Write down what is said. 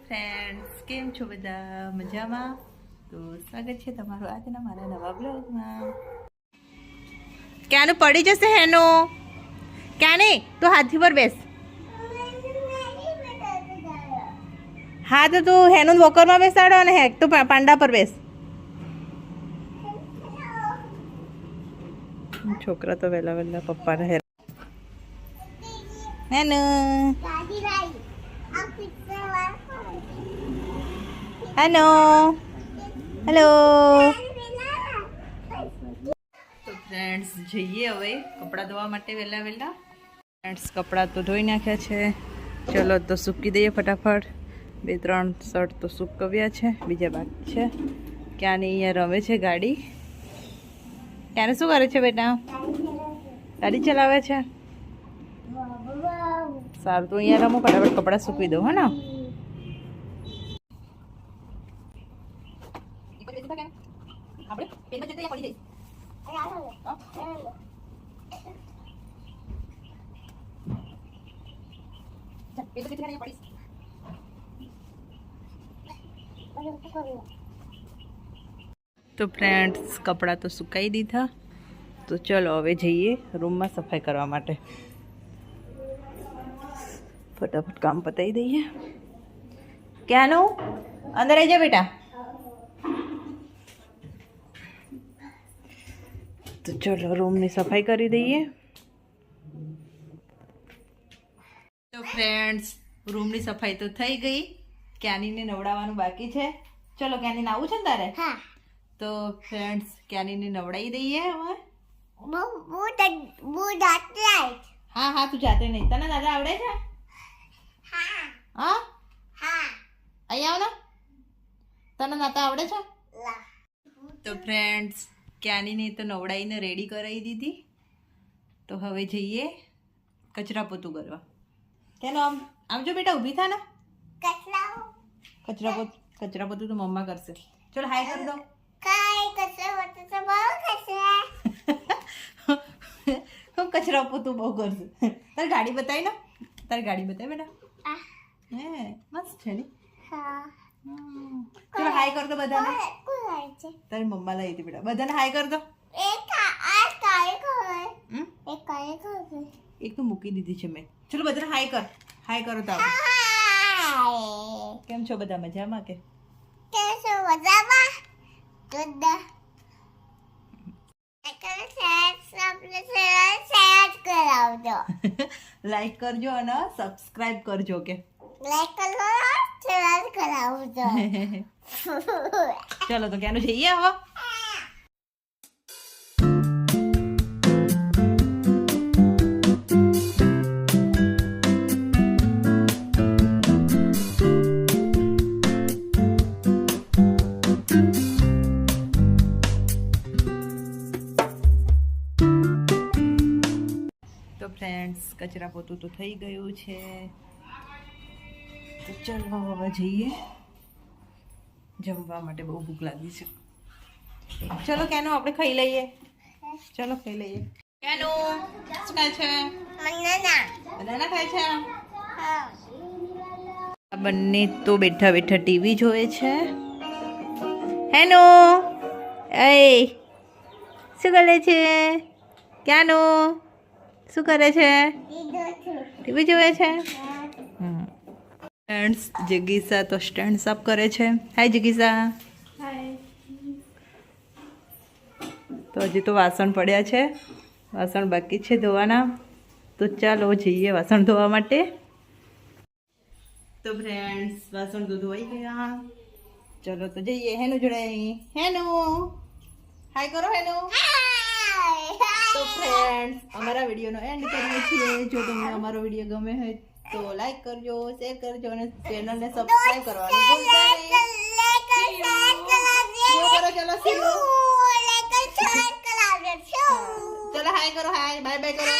Friends, કેમ છો બધા? મજામાં? તો સ્વાગત છે તમારું આજના મારા નવા બ્લોગમાં. ક્યાંનું પડી જશે હેનું? ક્યાં નહીં, તો હાથી પર બેસ. હા તો તું હેનું વોકરમાં બેસાડો અને હેક તો પાંડા પર બેસ. છોકરા તો વહેલા વહેલા પપ્પાને હેર હેનું. Hello hello. તો ફ્રેન્ડ્સ જઈએ હવે કપડાં ધોવા માટે વહેલા વહેલા. ફ્રેન્ડ્સ કપડાં તો ધોઈ નાખ્યા છે. ચલો તો સૂકી દઈએ ફટાફટ. 2-3 શર્ટ તો સૂકવ્યા છે, બીજા બાકી છે. ક્યાંની અહીંયા રમે છે ગાડી. ક્યારે શું કરે છે બેટા? ગાડી ચલાવે છે. સારું તો અહીંયા રમો, ફટાફટ કપડાં સૂકવી દો. હે ને? તો ફ્રેન્ડ્સ કપડાં તો સુકાઈ દીધા. તો ચલો હવે જઈએ રૂમમાં સફાઈ કરવા માટે. ફટાફટ કામ પતાવી દઈએ. ક્યાંનું? અંદર આવી જા બેટા. તો ચલો રૂમની સફાઈ કરી દઈએ. તો ફ્રેન્ડ્સ રૂમની સફાઈ તો થઈ ગઈ. ક્યાનીને નવડાવવાનું બાકી છે. ચલો ક્યાનીને આવું છે ને તારે? હા. તો ફ્રેન્ડ્સ ક્યાનીને નવડાવી દઈએ હવે. હા હા તું જાતે નહીં. તને દાદા આવડે છે? હા. હા અહીં આવ ને. તને નાતા આવડે છે? તો ફ્રેન્ડ્સ ક્યાનીને તો નવડાવીને રેડી કરાવી દીધી. તો હવે જઈએ કચરા પોતું કરવા. કેનો આમ આમ જો બેટા ઊભી થા ને. કચરા પોતું તો મમ્મા કરશે. ચલો હાય કરી દો. કચરા પોતું બહુ કરશે. તારી ગાડી બતાવી ને. તારી ગાડી બતાવી બેટા. હે મસ્ત છે ને. ચલો હાય કર દો બધાને. તારી મમ્મા લાવી હતી બેટા. બધાને હાય કર દો. એક તો મૂકી દીધી છે મેં. ચલો બધાને હાય કર. હાય કરો તો. કેમ છો બધા? મજામાં કે? લાઈક કરજો અને સબસ્ક્રાઇબ કરજો કે. ચલો તો ક્યાંનું જઈએ હવે. ફ્રેન્ડ્સ કચરા પોતું તો થઈ ગયું છે. તો ચલો હવે જઈએ જમવા માટે. બહુ ભૂખ લાગી છે. ચલો કેનો આપણે ખાઈ લઈએ. ચલો ખાઈ લઈએ. કેનો શું ખાય છે? બનાના ખાય છે. આ બંને તો બેઠા બેઠા ટીવી જોવે છે. હેનો એ શું કરે છે? ક્યાંનો શું કરે છે? ટીવી જોવે છે. ફ્રેન્ડ્સ જગીસા તો સ્ટેન્ડ સાફ કરે છે. હાય જગીસા. તો હજી તો વાસણ પડ્યા છે. વાસણ બાકી છે ધોવાના. તો ચાલો જઈએ વાસણ ધોવા માટે. તો ફ્રેન્ડ્સ વાસણ તો ધોવાઈ ગયા. ચલો તો જઈએ હેનું જોડાઈ. હેનું હાય કરો. હેનું. તો ફ્રેન્ડ્સ અમારા વિડીયોનો એન્ડ કરીએ છીએ. જો તમને અમારો વિડીયો ગમે હોય તો લાઈક કરજો, શેર કરજો અને ચેનલને સબસ્ક્રાઇબ કરવાનું ભૂલતા નહીં. ચલો હાય કરો. હાય બાય બાય કરો.